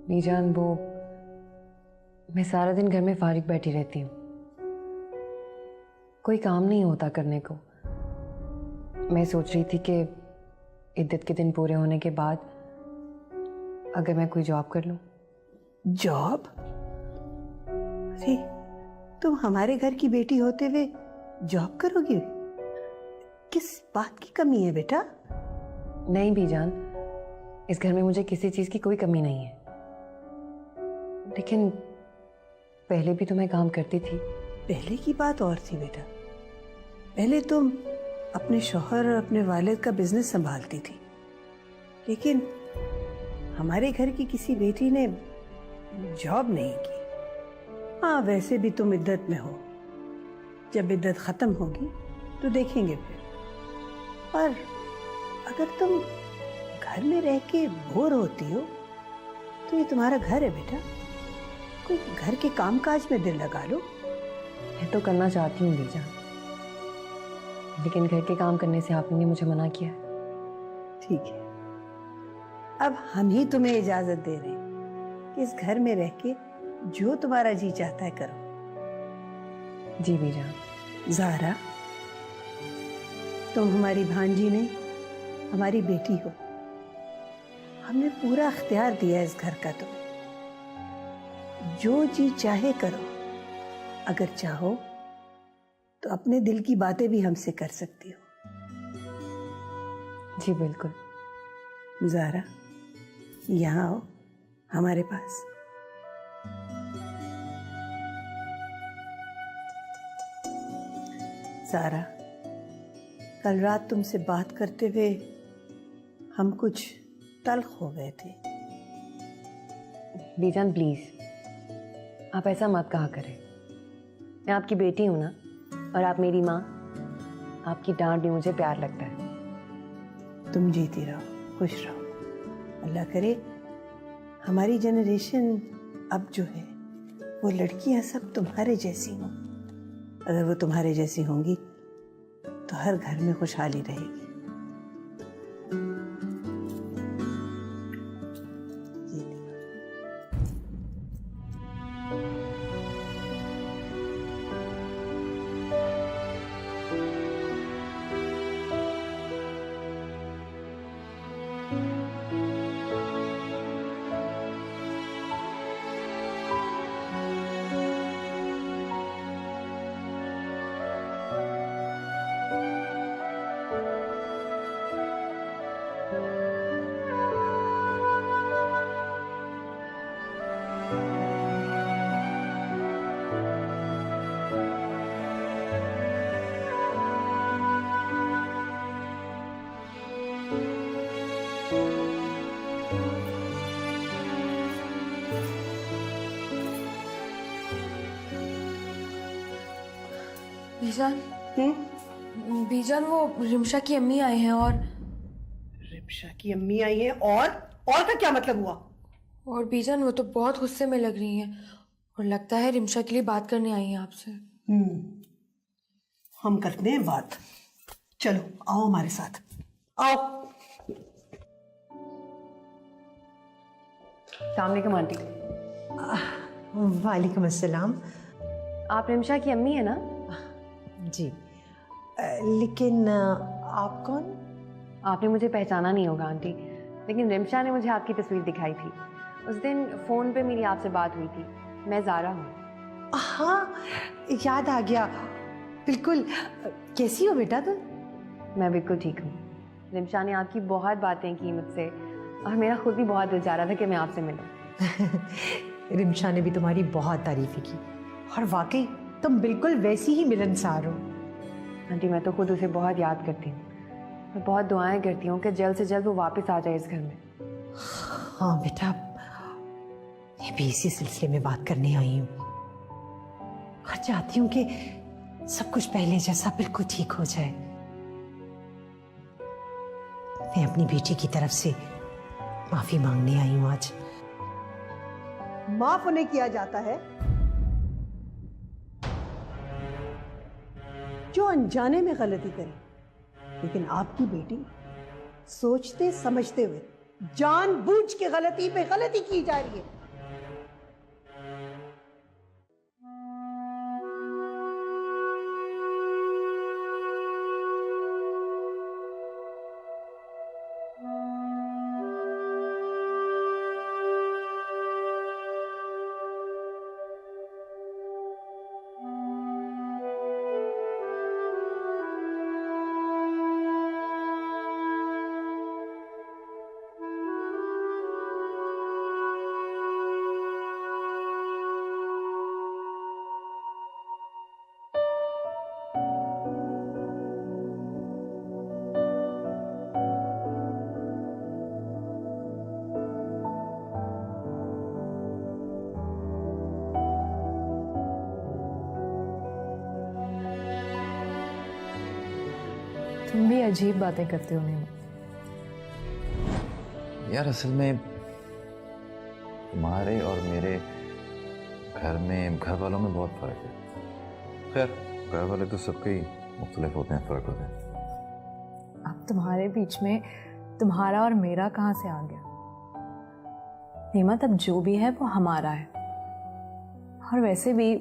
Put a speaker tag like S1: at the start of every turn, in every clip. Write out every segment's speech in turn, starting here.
S1: बीजान वो मैं सारा दिन घर में फारिग बैठी रहती हूँ, कोई काम नहीं होता करने को। मैं सोच रही थी कि इद्दत के दिन पूरे होने के बाद अगर मैं कोई जॉब कर लूँ।
S2: जॉब? अरे तुम हमारे घर की बेटी होते हुए जॉब करोगी? किस बात की कमी है बेटा?
S1: नहीं बीजान, इस घर में मुझे किसी चीज़ की कोई कमी नहीं है, लेकिन पहले भी तो मैं काम करती थी।
S2: पहले की बात और थी बेटा। पहले तुम अपने शौहर और अपने वालिद का बिजनेस संभालती थी, लेकिन हमारे घर की किसी बेटी ने जॉब नहीं की। हाँ, वैसे भी तुम इद्दत में हो, जब इद्दत खत्म होगी तो देखेंगे फिर। पर अगर तुम घर में रह के बोर होती हो तो ये तुम्हारा घर है बेटा, कोई घर के कामकाज में दिल लगा लो।
S1: मैं तो करना चाहती हूँ बीजान, लेकिन घर के काम करने से आपने मुझे मना किया है।
S2: ठीक है, अब हम ही तुम्हें इजाजत दे रहे हैं कि इस घर में रह के जो तुम्हारा जी चाहता है करो।
S1: जी बीजान।
S2: ज़ाहरा, तुम हमारी भांजी नहीं, हमारी बेटी हो। हमने पूरा अख्तियार दिया इस घर का तुम्हें, जो जी चाहे करो। अगर चाहो तो अपने दिल की बातें भी हमसे कर सकती हो।
S1: जी बिल्कुल।
S2: ज़ाहरा, यहाँ आओ हमारे पास। ज़ाहरा, कल रात तुमसे बात करते हुए हम कुछ तल्ख हो गए थे।
S1: बीजान प्लीज, आप ऐसा मत कहा करें। मैं आपकी बेटी हूं ना, और आप मेरी माँ। आपकी डांट भी मुझे प्यार लगता है।
S2: तुम जीती रहो, खुश रहो। अल्लाह करे हमारी जनरेशन अब जो है वो लड़कियां सब तुम्हारे जैसी हों। अगर वो तुम्हारे जैसी होंगी तो हर घर में खुशहाली रहेगी।
S1: बीजान, बीजान वो रिमशा की अम्मी आई हैं। और
S2: रिमशा की अम्मी आई है? और का क्या मतलब हुआ?
S1: और बीजान वो तो बहुत गुस्से में लग रही हैं, और लगता है रिमशा के लिए बात करने आई हैं आपसे।
S2: हम करते हैं बात। चलो आओ हमारे साथ, आओ।
S1: अस्सलाम वालेकुम आंटी।
S3: वालेकुम अस्सलाम।
S1: आप रिमशा की अम्मी है ना?
S3: जी, लेकिन आप कौन?
S1: आपने मुझे पहचाना नहीं होगा आंटी, लेकिन रिमशा ने मुझे आपकी तस्वीर दिखाई थी। उस दिन फ़ोन पे मेरी आपसे बात हुई थी। मैं ज़ारा हूँ।
S3: हाँ, याद आ गया, बिल्कुल। कैसी हो बेटा तुम?
S1: मैं बिल्कुल ठीक हूँ। रिमशा ने आपकी बहुत बातें की मुझसे, और मेरा खुद भी बहुत दिल चाह रहा था कि मैं आपसे मिलूं।
S3: रिमशा ने भी तुम्हारी बहुत तारीफें की, और वाकई तुम बिल्कुल वैसी ही मिलनसार हो।
S1: आंटी, मैं तो खुद उसे बहुत याद करती हूँ। मैं बहुत दुआएं करती हूँ कि जल्द से जल्द वो वापस आ जाए इस घर में।
S3: हाँ बेटा, मैं भी इसी सिलसिले में बात करने आई हूँ, और चाहती हूँ कि सब कुछ पहले जैसा बिल्कुल ठीक हो जाए। मैं अपनी बेटी की तरफ से माफी मांगने आई हूँ आज।
S2: माफ उन्हें किया जाता है जो अनजाने में गलती करे, लेकिन आपकी बेटी सोचते समझते हुए जानबूझ के गलती पे गलती की जा रही है।
S4: अजीब बातें करते हो नीमा।
S5: यार असल में तुम्हारे और मेरे घर में घर वालों में बहुत फर्क है। खैर घर वाले तो सबके ही मुख्तलिफ होते हैं, फर्क होते हैं।
S4: अब तुम्हारे बीच में तुम्हारा और मेरा कहाँ से आ गया? नीमा, तब जो भी है वो हमारा है। और वैसे भी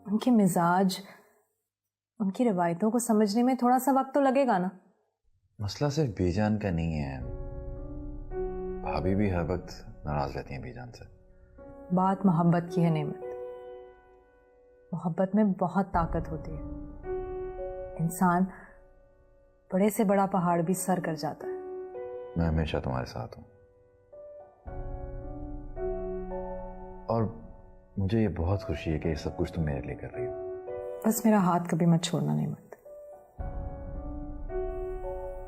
S4: उनके मिजाज, उनकी रवायतों को समझने में थोड़ा सा वक्त तो लगेगा ना।
S5: मसला सिर्फ बीजान का नहीं है, भाभी भी हर वक्त नाराज रहती हैं बीजान से।
S4: बात मोहब्बत की है नेमत। मोहब्बत में बहुत ताकत होती है। इंसान बड़े से बड़ा पहाड़ भी सर कर जाता है।
S5: मैं हमेशा तुम्हारे साथ हूं और मुझे ये बहुत खुशी है कि ये सब कुछ तुम मेरे लिए कर रही हो।
S4: बस मेरा हाथ कभी मत छोड़ना नेमत।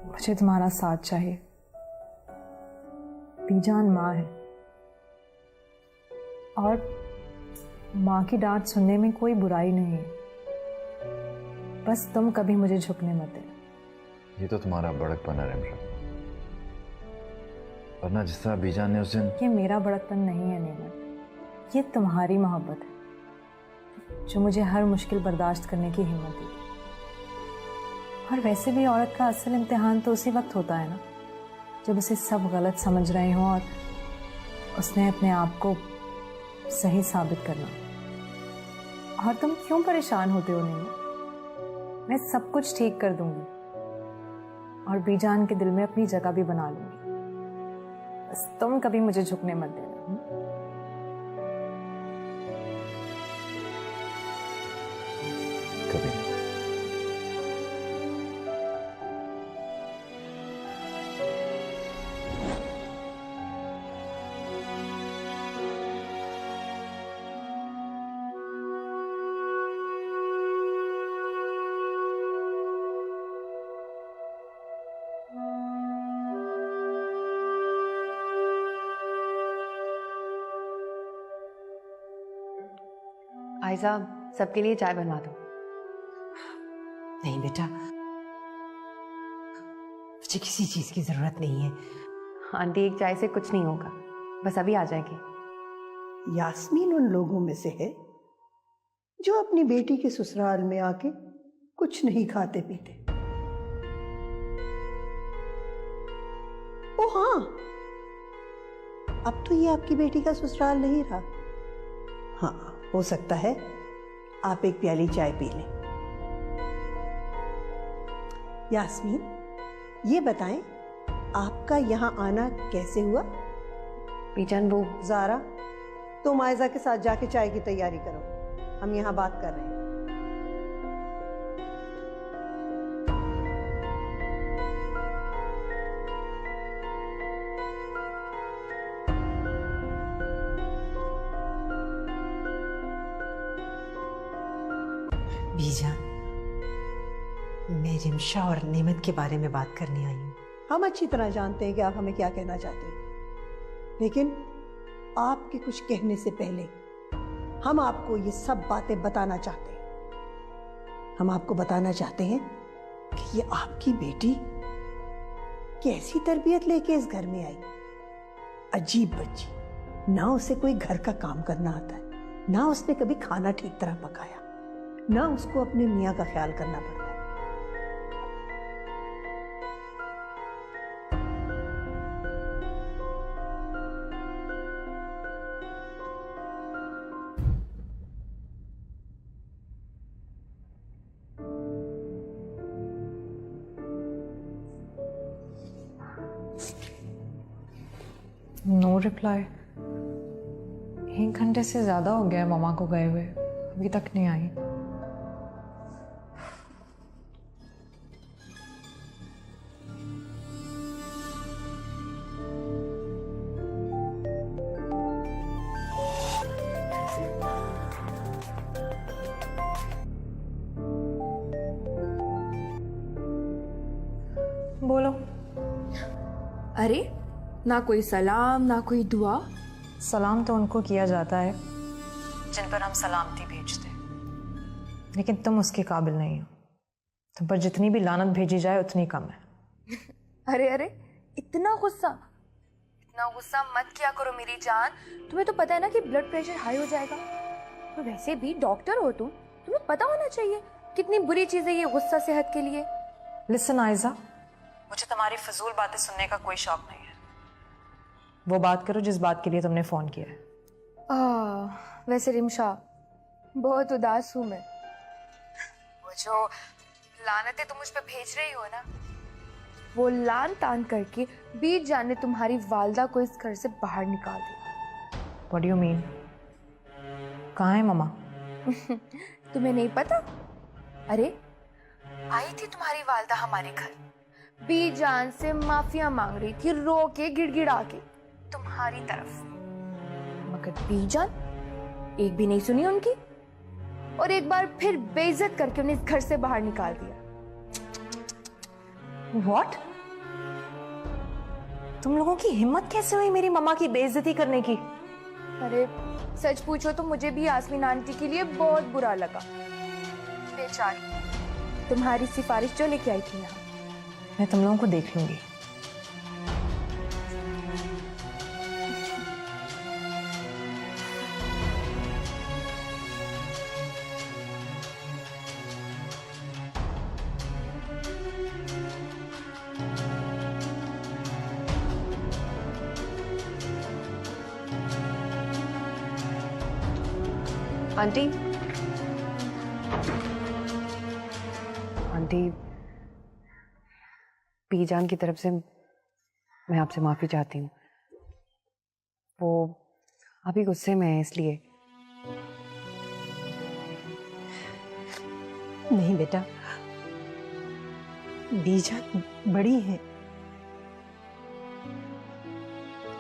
S4: मुझे तुम्हारा साथ चाहिए। बीजान माँ है और माँ की डांट सुनने में कोई बुराई नहीं है। बस तुम कभी मुझे झुकने मत देना।
S5: ये तो तुम्हारा बड़कपन है रिमशा, वरना जिस तरह बीजान ने उस दिन।
S4: ये मेरा बड़कपन नहीं है नेमत, ये तुम्हारी मोहब्बत है जो मुझे हर मुश्किल बर्दाश्त करने की हिम्मत दी। और वैसे भी औरत का असल इम्तिहान तो उसी वक्त होता है ना, जब उसे सब गलत समझ रहे हों और उसने अपने आप को सही साबित करना। और तुम क्यों परेशान होते हो नीमा? मैं सब कुछ ठीक कर दूंगी और बीजान के दिल में अपनी जगह भी बना लूंगी। बस तुम कभी मुझे झुकने मत देना।
S5: कभी
S1: आयजा, सबके लिए चाय बनवा दो।
S3: नहीं बेटा, मुझे किसी चीज की जरूरत नहीं है।
S1: आंटी, एक चाय से कुछ नहीं होगा, बस अभी आ जाएगी।
S2: यास्मीन उन लोगों में से है जो अपनी बेटी के ससुराल में आके कुछ नहीं खाते पीते। ओ हाँ, अब तो ये आपकी बेटी का ससुराल नहीं रहा। हाँ, हो सकता है आप एक प्याली चाय पी लें। यास्मीन, ये बताएं आपका यहाँ आना कैसे हुआ?
S1: बीजान, वो
S2: ज़ारा, तुम आयजा के साथ जाके चाय की तैयारी करो, हम यहाँ बात कर रहे हैं।
S3: बीजान, मैं रिमशा और नेमत के बारे में बात करने आई हूँ।
S2: हम अच्छी तरह जानते हैं कि आप हमें क्या कहना चाहते हैं, लेकिन आपके कुछ कहने से पहले हम आपको ये सब बातें बताना चाहते हैं। हम आपको बताना चाहते हैं कि ये आपकी बेटी कैसी तरबियत लेके इस घर में आई। अजीब बच्ची, ना उसे कोई घर का काम करना आता है, ना उसने कभी खाना ठीक तरह पकाया, ना उसको अपने मियाँ का ख्याल करना पड़ता है।
S4: No reply. 1 घंटे से ज्यादा हो गया है मामा को गए हुए, अभी तक नहीं आई। बोलो।
S6: अरे, ना कोई सलाम ना कोई दुआ।
S4: सलाम तो उनको किया जाता है जिन पर हम सलामती भेजते हैं, लेकिन तुम उसके काबिल नहीं हो। तुम पर जितनी भी लानत भेजी जाए उतनी कम है।
S6: अरे अरे, इतना गुस्सा मत किया करो मेरी जान। तुम्हें तो पता है ना कि ब्लड प्रेशर हाई हो जाएगा। तो वैसे भी डॉक्टर हो तुम, तुम्हें पता होना चाहिए कितनी बुरी चीज है ये गुस्सा सेहत के लिए।
S4: लिसन आयजा, मुझे तुम्हारी फजूल बातें सुनने का कोई शौक नहीं है। वो बात करो जिस बात के लिए तुमने फोन किया है।
S6: वैसे रिमशा, बहुत उदास हूं मैं। वो जो लानतें तुम मुझ पे भेज रही हो ना, वो लान तान करके बीच जान ने तुम्हारी वालदा को इस घर से बाहर निकाल दिया।
S4: What do you mean? कहाँ है ममा?
S6: तुम्हें नहीं पता? अरे आई थी तुम्हारी वालदा हमारे घर, बीच जान से माफिया मांग रही थी, रो के गिड़गिड़ा के तुम्हारी तरफ। मगर बीजान एक भी नहीं सुनी उनकी, और एक बार फिर बेइज्जत करके उन्हें इस घर से बाहर निकाल दिया।
S4: व्हाट? तुम लोगों की हिम्मत कैसे हुई मेरी मम्मा की बेइज्जती करने की?
S6: अरे सच पूछो तो मुझे भी यास्मीन आंटी के लिए बहुत बुरा लगा। बेचारी तुम्हारी सिफारिश जो लेके आई थी यहाँ।
S4: मैं तुम लोगों को देख लूंगी।
S1: आंटी, आंटी, पीजान की तरफ से मैं आपसे माफी चाहती हूँ। वो अभी गुस्से में है इसलिए।
S3: नहीं बेटा, बीजान बड़ी है,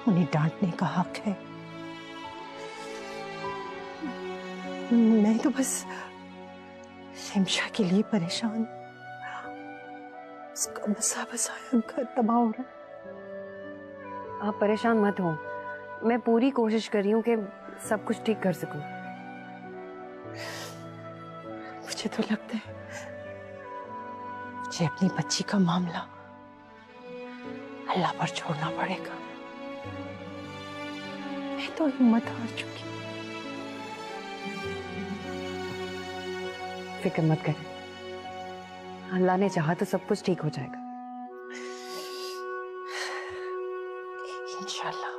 S3: उन्हें डांटने का हक है। मैं तो बस शिमशा के लिए परेशान, उसका बसा बसाया घर तबाह हो रहा है।
S1: आप परेशान मत हो, मैं पूरी कोशिश कर रही हूँ कि सब कुछ ठीक कर सकूं।
S3: मुझे तो लगता है मुझे अपनी बच्ची का मामला अल्लाह पर छोड़ना पड़ेगा। मैं तो हिम्मत हार चुकी।
S1: फिक्र मत करें, अल्लाह ने चाहा तो सब कुछ ठीक हो जाएगा।
S3: इंशाल्लाह।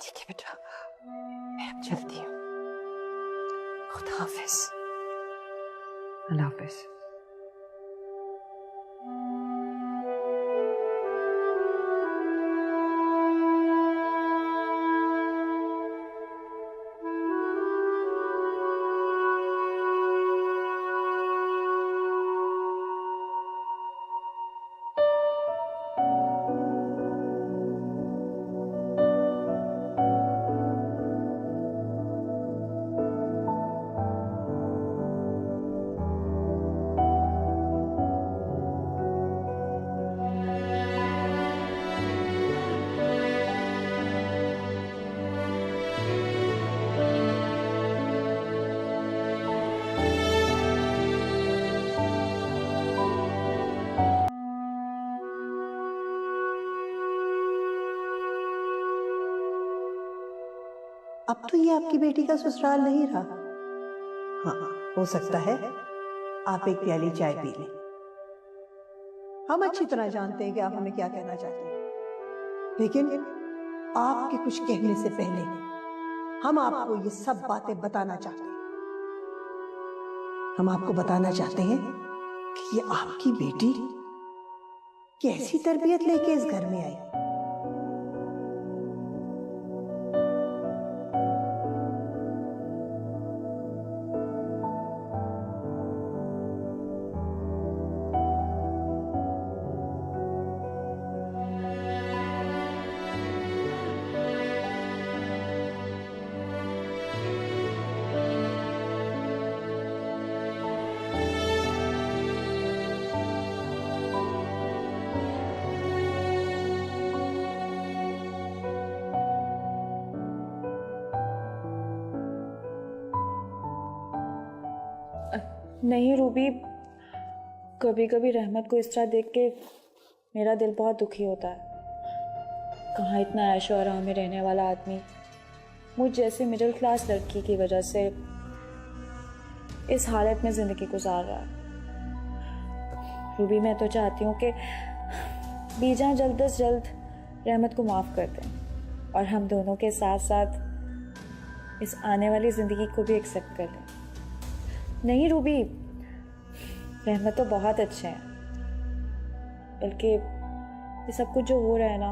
S3: ठीक है बेटा, मैं अब चलती हूँ। खुदा हाफिज।
S1: अल्लाह हाफिज।
S2: अब तो ये आपकी बेटी का ससुराल नहीं रहा। हाँ, हो सकता है आप एक प्याली चाय पी लें। हम अच्छी तरह जानते हैं कि आप हमें क्या कहना चाहते हैं, लेकिन आपके कुछ कहने से पहले हम आपको ये सब बातें बताना चाहते हैं। हम आपको बताना चाहते हैं कि ये आपकी बेटी कैसी तरबियत लेके इस घर में आई।
S4: नहीं रूबी,
S7: कभी कभी रहमत को इस तरह देख के मेरा दिल बहुत दुखी होता है। कहाँ इतना ऐशो आराम में रहने वाला आदमी मुझ जैसे मिडिल क्लास लड़की की वजह से इस हालत में ज़िंदगी गुजार रहा है। रूबी, मैं तो चाहती हूँ कि बीजा जल्द से जल्द रहमत को माफ़ कर दें और हम दोनों के साथ साथ इस आने वाली ज़िंदगी को भी एक्सेप्ट कर लें। नहीं रूबी, रहमत तो बहुत अच्छे हैं, बल्कि ये सब कुछ जो हो रहा है ना,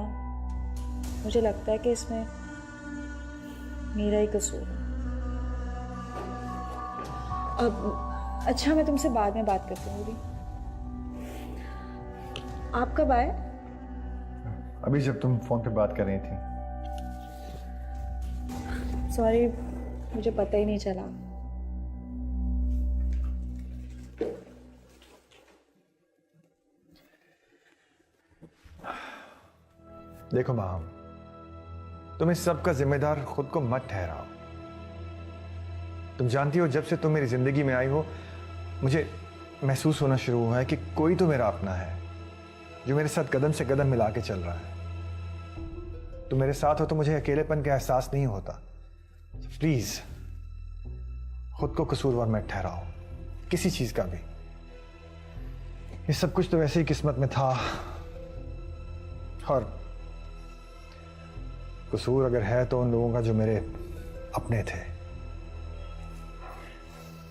S7: मुझे लगता है कि इसमें मेरा ही कसूर है। अब अच्छा, मैं तुमसे बाद में बात करती हूँ रूबी। आप कब आए?
S8: अभी जब तुम फोन पे बात कर रही थी।
S7: सॉरी, मुझे पता ही नहीं चला।
S8: देखो माम, तुम इस सब का जिम्मेदार खुद को मत ठहराओ। तुम जानती हो, जब से तुम मेरी जिंदगी में आई हो, मुझे महसूस होना शुरू हुआ है कि कोई तो मेरा अपना है जो मेरे साथ कदम से कदम मिला के चल रहा है। तुम मेरे साथ हो तो मुझे अकेलेपन का एहसास नहीं होता। प्लीज खुद को कसूरवार मत ठहराओ किसी चीज का भी। ये सब कुछ तो वैसे ही किस्मत में था, और कसूर अगर है तो उन लोगों का जो मेरे अपने थे।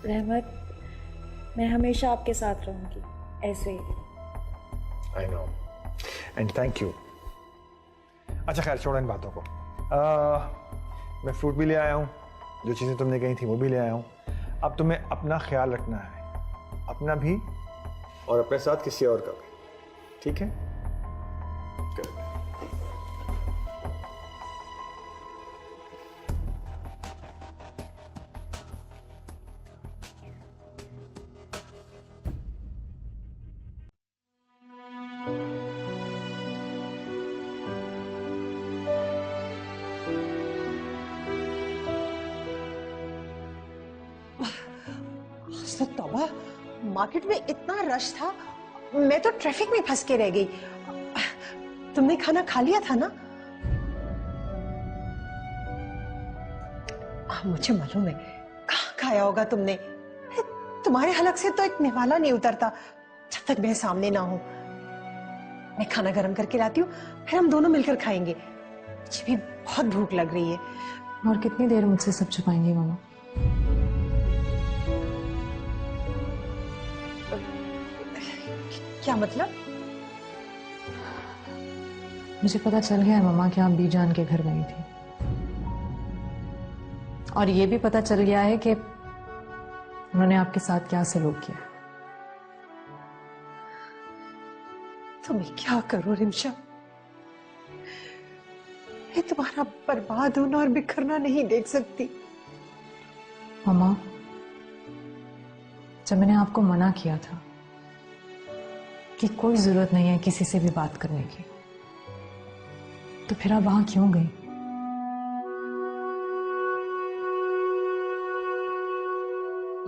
S7: रहमत, मैं हमेशा आपके साथ रहूंगी, ऐसे ही।
S8: I know, and thank you. अच्छा खैर, छोड़ो इन बातों को। मैं फ्रूट भी ले आया हूँ, जो चीज़ें तुमने कही थी वो भी ले आया हूँ। अब तुम्हें अपना ख्याल रखना है, अपना भी और अपने साथ किसी और का भी, ठीक है? Good.
S3: तो तौबा, मार्केट में इतना रश था, मैं तो ट्रैफिक में फंस के रह गई। तुमने खाना खा लिया था ना? मुझे मालूम है कहाँ खाया होगा तुमने। तुम्हारे हलक से तो एक निवाला नहीं उतरता जब तक मैं सामने ना हूं। मैं खाना गर्म करके लाती हूँ, फिर हम दोनों मिलकर खाएंगे। मुझे भी बहुत भूख लग रही है।
S4: और कितनी देर मुझसे सब छुपाएंगे मामा?
S3: क्या मतलब?
S4: मुझे पता चल गया है मामा कि आप बीजान के घर गई थी, और ये भी पता चल गया है कि उन्होंने आपके साथ क्या सलूक किया।
S3: तो मैं क्या करूं रिमशा? मैं तुम्हारा बर्बाद होना और बिखरना नहीं देख सकती।
S4: मामा, जब मैंने आपको मना किया था कि कोई जरूरत नहीं है किसी से भी बात करने की, तो फिर आप वहां क्यों गई?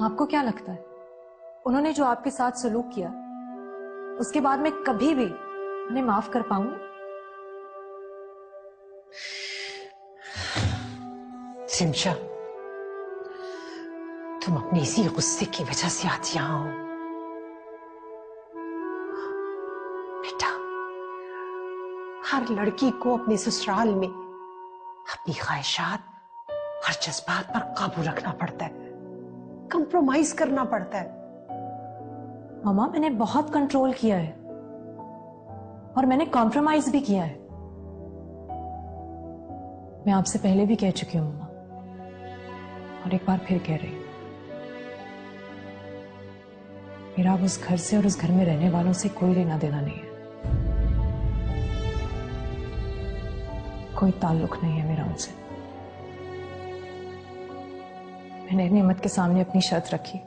S4: आपको क्या लगता है उन्होंने जो आपके साथ सलूक किया, उसके बाद मैं कभी भी उन्हें माफ कर पाऊंगी?
S3: सिमशा, तुम अपने इसी गुस्से की वजह से आज यहां हो। बेटा, हर लड़की को अपने ससुराल में अपनी ख्वाहिशात और जज्बात पर काबू रखना पड़ता है, कंप्रोमाइज करना पड़ता है।
S4: मामा, मैंने बहुत कंट्रोल किया है और मैंने कॉम्प्रोमाइज भी किया है। मैं आपसे पहले भी कह चुकी हूं मामा, और एक बार फिर कह रही हूं, मेरा अब उस घर से और उस घर में रहने वालों से कोई लेना देना नहीं है। कोई ताल्लुक नहीं है मेरा उनसे। मैंने नेमत के सामने अपनी शर्त रखी,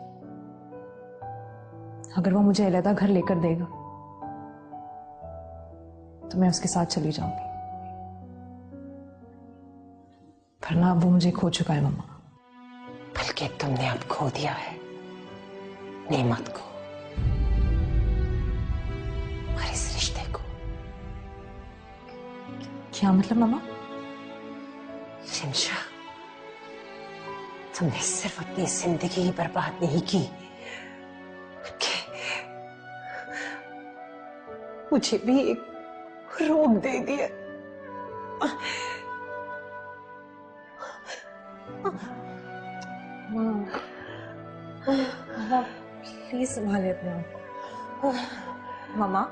S4: अगर वो मुझे अलग घर लेकर देगा तो मैं उसके साथ चली जाऊंगी, वरना अब वो मुझे खो चुका है मम्मा।
S3: बल्कि तुमने अब खो दिया है नेमत को।
S4: क्या मतलब मामा?
S3: रिमशा, तुमने सिर्फ अपनी जिंदगी ही बर्बाद नहीं की, बल्कि मुझे भी एक रोग दे दिया।
S4: मामा प्लीज संभाले अपने आप को। मामा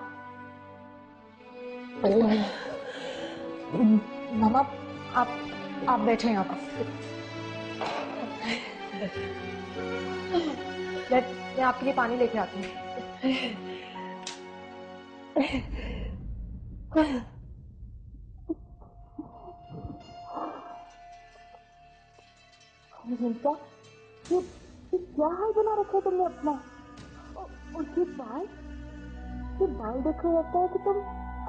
S4: मामा आप बैठे यहाँ पर। मैं आपके लिए पानी लेके आती हूँ।
S6: क्या हाल बना रखा तुमने अपना? और ये बाल देखो, लगता है कि तुम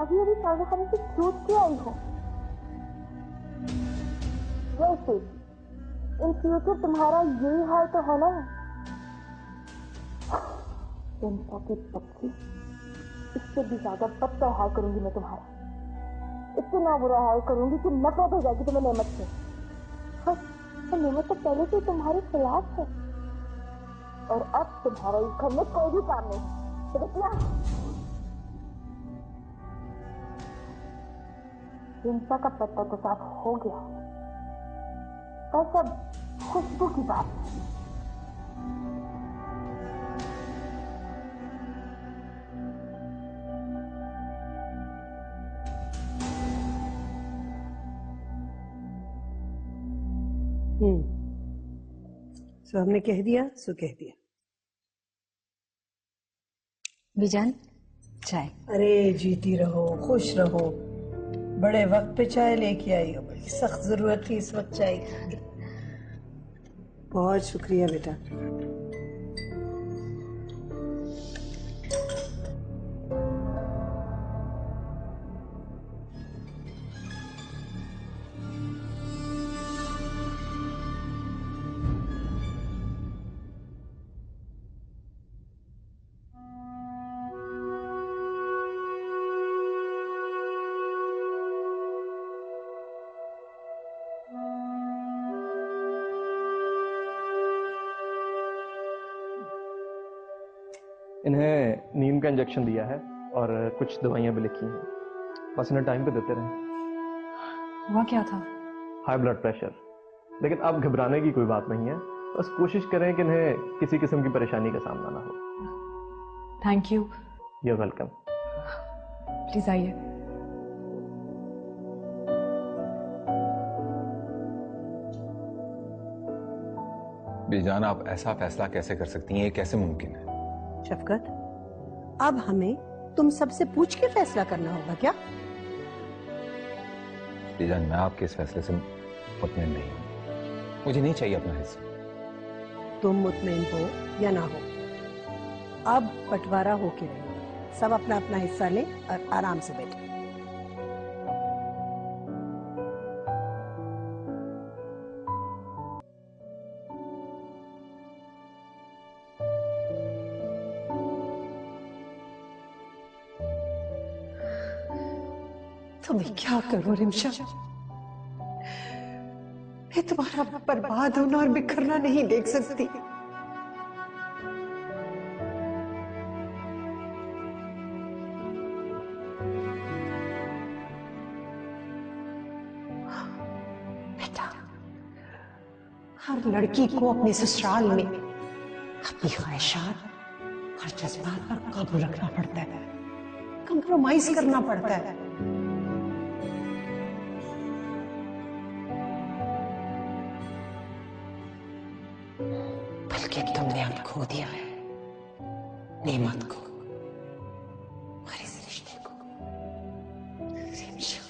S6: अभी अभी कारखाने से छूट के आई हो। वैसे इन फ्यूचर तुम्हारा यही हाल तो होना है। जनता की बच्ची, इससे भी ज्यादा बदतर हाल करूंगी मैं तुम्हारा। इतना बुरा हाल करूंगी कि नफरत हो जाएगी तुम्हें नेमत से। और नेमत तो पहले से तुम्हारे खिलाफ है, और अब तुम्हारा इस घर में कोई भी काम नहीं है। तो क्या हिंसा का पत्ता तो साफ हो गया, पर सब खुशबू की बात है।
S2: सो हमने कह दिया सो कह दिया।
S7: बीजान चाय।
S2: अरे जीती रहो, खुश रहो। बड़े वक्त पे चाय लेके आई हो, बड़ी सख्त जरूरत थी इस वक्त चाय की। बहुत शुक्रिया बेटा।
S9: इन्हें नींद का इंजेक्शन दिया है और कुछ दवाइयाँ भी लिखी हैं, बस इन्हें टाइम पे देते रहें।
S4: हुआ क्या था?
S9: हाई ब्लड प्रेशर, लेकिन अब घबराने की कोई बात नहीं है। बस कोशिश करें कि इन्हें किसी किस्म की परेशानी का सामना ना हो।
S4: Thank you.
S9: You are welcome.
S4: Please आइए।
S5: बेजान, आप ऐसा फैसला कैसे कर सकती हैं? ये कैसे मुमकिन है?
S2: शफकत, अब हमें तुम सबसे पूछ के फैसला करना होगा क्या?
S5: बेजान, मैं आपके इस फैसले से मुतमईन नहीं हूं। मुझे नहीं चाहिए अपना हिस्सा।
S2: तुम मुतमईन हो या ना हो, अब बंटवारा होके रहे। सब अपना अपना हिस्सा ले और आराम से बैठे।
S3: तो मैं क्या करूं रिमशा? मैं तुम्हारा बर्बाद होना और बिखरना नहीं देख सकती। बेटा, हर लड़की को अपने ससुराल में अपनी ख्वाहिशात और जज्बात पर काबू रखना पड़ता है, कंप्रोमाइज करना पड़ता है। बल्कि तुमने अब खो दिया है नेमत को और इस रिश्ते को। रिमशा,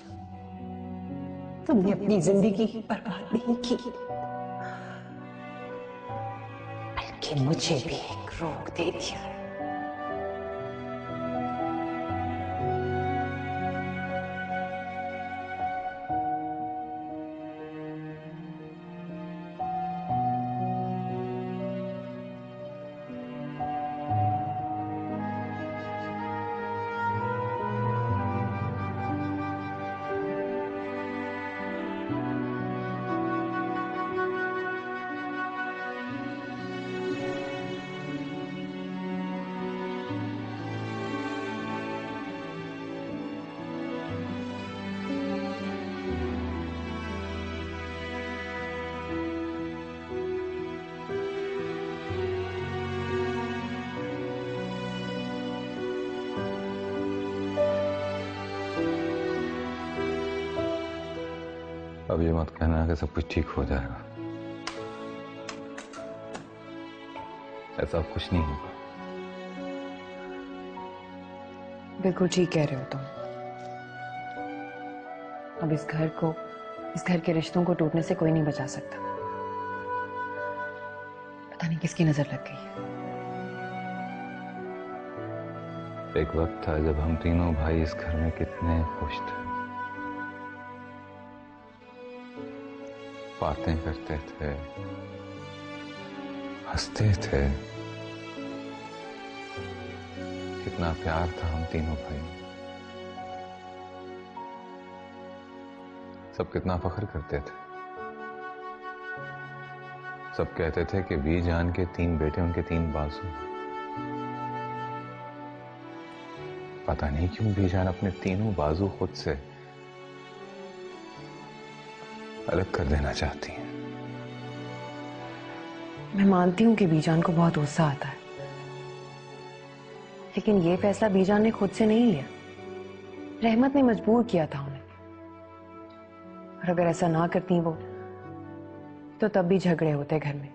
S3: तुमने अपनी जिंदगी बर्बाद नहीं की, बल्कि मुझे भी एक रोग दे दिया है।
S5: अब ये मत कहना कि सब कुछ ठीक हो जाएगा। ऐसा कुछ नहीं होगा।
S1: बिल्कुल ठीक कह रहे हो तुम। अब इस घर के रिश्तों को टूटने से कोई नहीं बचा सकता। पता नहीं किसकी नजर लग गई है।
S5: एक वक्त था जब हम तीनों भाई इस घर में कितने खुश थे, बातें करते थे, हंसते थे, कितना प्यार था हम तीनों भाई। सब कितना फख्र करते थे। सब कहते थे कि बीजान के 3 बेटे, उनके 3 बाजू। पता नहीं क्यों बीजान अपने तीनों बाजू खुद से अलग कर देना चाहती हैं।
S1: मैं मानती हूं कि बीजान को बहुत गुस्सा आता है, लेकिन ये फैसला बीजान ने खुद से नहीं लिया। रहमत ने मजबूर किया था उन्हें। और अगर ऐसा ना करती वो, तो तब भी झगड़े होते घर में।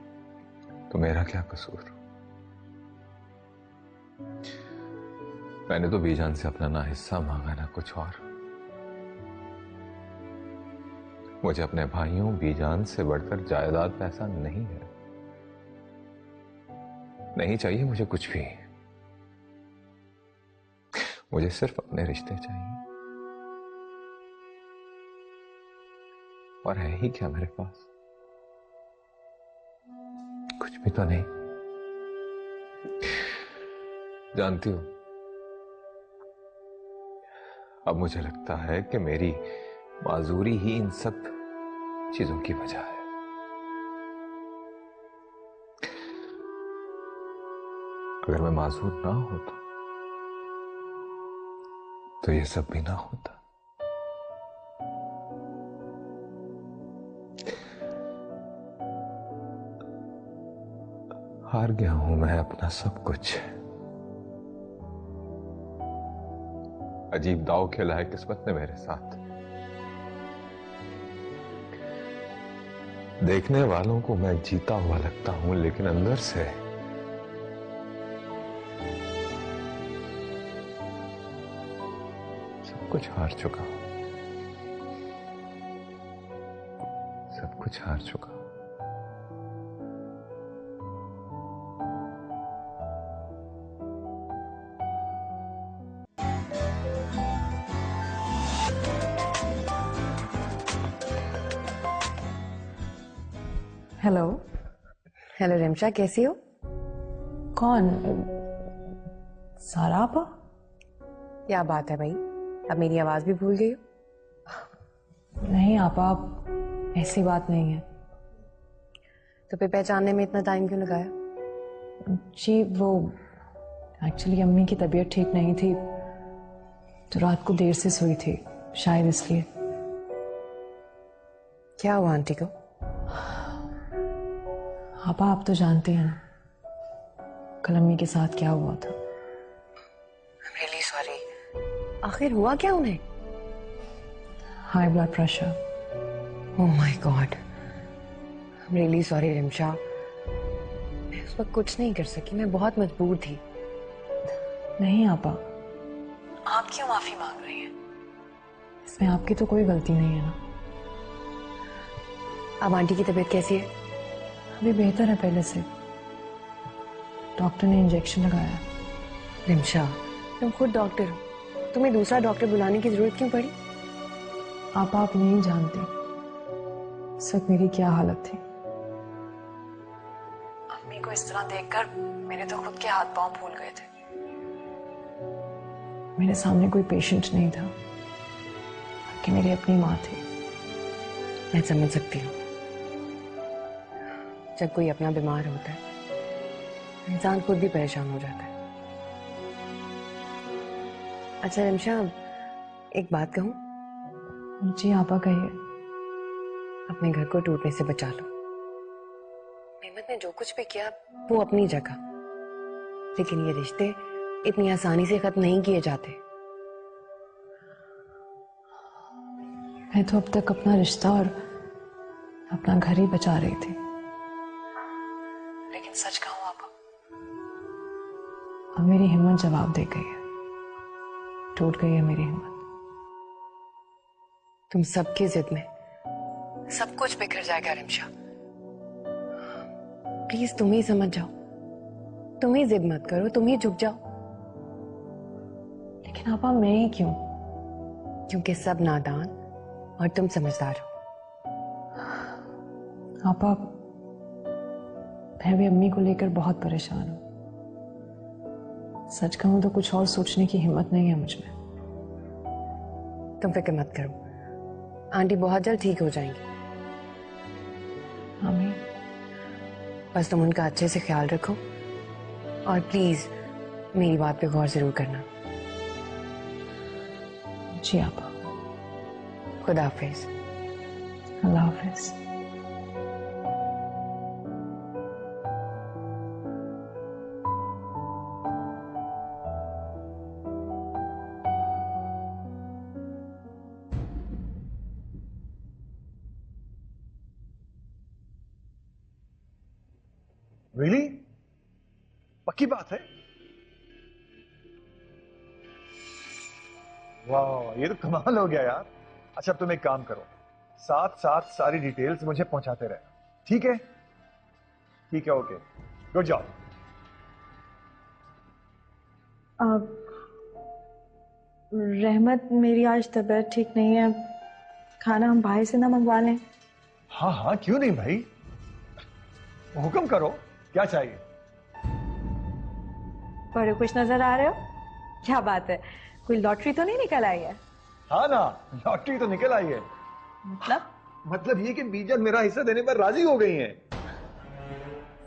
S5: तो मेरा क्या कसूर? मैंने तो बीजान से अपना ना हिस्सा मांगा ना कुछ और। मुझे अपने भाइयों बीजान से बढ़कर जायदाद पैसा नहीं है, नहीं चाहिए मुझे कुछ भी। मुझे सिर्फ अपने रिश्ते चाहिए। और है ही क्या मेरे पास? कुछ भी तो नहीं। जानती हो, अब मुझे लगता है कि मेरी माजूरी ही इन सब चीजों की वजह है। अगर मैं माजूर ना होता तो ये सब भी ना होता। हार गया हूं मैं अपना सब कुछ। अजीब दाव खेला है किस्मत ने मेरे साथ। देखने वालों को मैं जीता हुआ लगता हूं, लेकिन अंदर से सब कुछ हार चुका हूं। सब कुछ हार चुका हूं।
S4: हेलो।
S1: हेलो रिमशा, कैसी हो?
S4: कौन? सारा आपा?
S1: क्या बात है भाई, अब मेरी आवाज भी भूल गई हो?
S4: नहीं आपा, ऐसी बात नहीं है।
S1: तो फिर पहचानने में इतना टाइम क्यों लगाया?
S4: जी वो एक्चुअली अम्मी की तबीयत ठीक नहीं थी, तो रात को देर से सोई थी, शायद इसलिए।
S1: क्या हुआ आंटी को?
S4: आपा आप तो जानते हैं ना कल अम्मी के साथ क्या हुआ था।
S1: Really sorry. आखिर हुआ क्या उन्हें?
S4: High blood pressure.
S1: Oh my God, I am really sorry Rimsha. मैं उस वक्त कुछ नहीं कर सकी, मैं बहुत मजबूर थी।
S4: नहीं आपा, आप क्यों माफी मांग रही हैं? इसमें आपकी तो कोई गलती नहीं है ना।
S1: अब आंटी की तबीयत कैसी है?
S4: अभी बेहतर है पहले से। डॉक्टर ने इंजेक्शन लगाया।
S1: रिमशा, तुम खुद डॉक्टर हो, तुम्हें दूसरा डॉक्टर बुलाने की जरूरत क्यों पड़ी?
S4: आप नहीं जानते इस वक्त मेरी क्या हालत थी। अम्मी को इस तरह देखकर मेरे तो खुद के हाथ पांव फूल गए थे। मेरे सामने कोई पेशेंट नहीं था कि मेरी अपनी माँ थी।
S1: मैं समझ सकती हूँ, जब कोई अपना बीमार होता है इंसान खुद भी परेशान हो जाता है। अच्छा रिमशा, एक बात कहूँ?
S4: जी आपा कहिए।
S1: अपने घर को टूटने से बचा लो। मेहमत ने जो कुछ भी किया वो अपनी जगह, लेकिन ये रिश्ते इतनी आसानी से खत्म नहीं किए जाते।
S4: मैं तो अब तक अपना रिश्ता और
S1: अपना घर ही बचा रही थी। लेकिन सच कहूं अब मेरी हिम्मत जवाब दे गई है, टूट गई है मेरी हिम्मत। तुम सबकी जिद में सब कुछ बिखर जाएगा रिमशा। प्लीज तुम ही समझ जाओ, तुम ही जिद मत करो, तुम ही झुक जाओ। लेकिन आपा मैं ही क्यों? क्योंकि सब नादान और तुम समझदार हो। आपा मैं भी अम्मी को लेकर बहुत परेशान हूं। सच कहूं तो कुछ और सोचने की हिम्मत नहीं है मुझ में। तुम फिक्र मत करो, आंटी बहुत जल्द ठीक हो जाएंगी। अम्मी बस तुम उनका अच्छे से ख्याल रखो और प्लीज मेरी बात पे गौर जरूर करना। जी आपा। खुदा हाफिज। अल्लाह हाफिज।
S8: रियली? पक्की बात है? वाह, ये तो कमाल हो गया यार। अच्छा अब तुम एक काम करो, साथ साथ सारी डिटेल्स मुझे पहुंचाते रहना, ठीक है? ठीक है, ओके, गुड जॉब।
S7: रहमत, मेरी आज तबीयत ठीक नहीं है, खाना हम बाहर से ना मंगवा लें?
S8: हाँ हाँ, क्यों नहीं भाई, हुक्म करो, क्या चाहिए?
S7: बड़े खुश नजर आ रहे हो, क्या बात है, कोई लॉटरी तो नहीं निकल आई है?
S8: हाँ ना, लॉटरी तो निकल आई है। मतलब ये कि बीजा मेरा हिस्सा देने पर राजी हो गई हैं।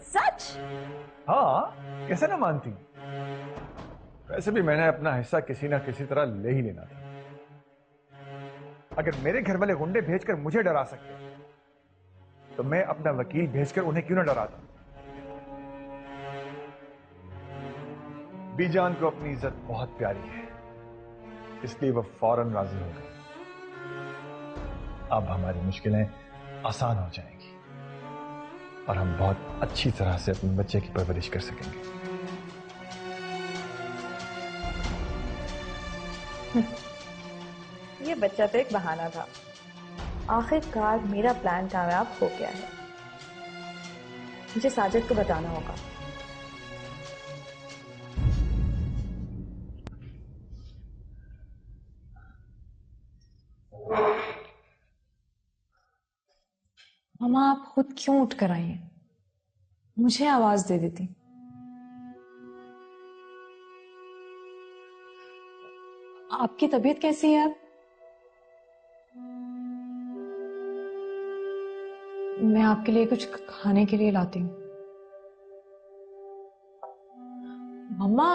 S7: सच?
S8: हाँ, कैसे ना मानती। वैसे भी मैंने अपना हिस्सा किसी ना किसी तरह ले ही लेना था। अगर मेरे घर वाले गुंडे भेजकर मुझे डरा सकते तो मैं अपना वकील भेजकर उन्हें क्यों ना डराता। बीजान को अपनी इज्जत बहुत प्यारी है, इसलिए वह फौरन राजी हो गई। अब हमारी मुश्किलें आसान हो जाएंगी और हम बहुत अच्छी तरह से अपने बच्चे की परवरिश कर सकेंगे।
S7: ये बच्चा तो एक बहाना था, आखिरकार मेरा प्लान कामयाब हो गया है। मुझे साजिद को बताना होगा।
S4: मामा आप खुद क्यों उठ कर आई हैं? मुझे आवाज दे देती। आपकी तबीयत कैसी है अब? मैं आपके लिए कुछ खाने के लिए लाती हूँ। मम्मा।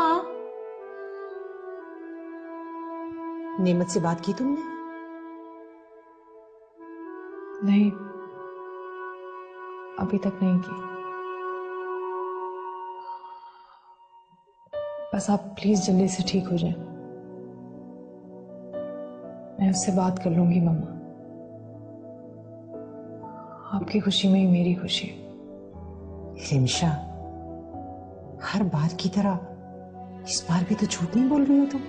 S3: नेमत से बात की तुमने?
S4: नहीं, अभी तक नहीं की। बस आप प्लीज जल्दी से ठीक हो जाएं। मैं उससे बात कर लूंगी मम्मा। आपकी खुशी में ही मेरी खुशी है।
S3: रिमशा, हर बार की तरह इस बार भी तो झूठ नहीं बोल रही हो तुम।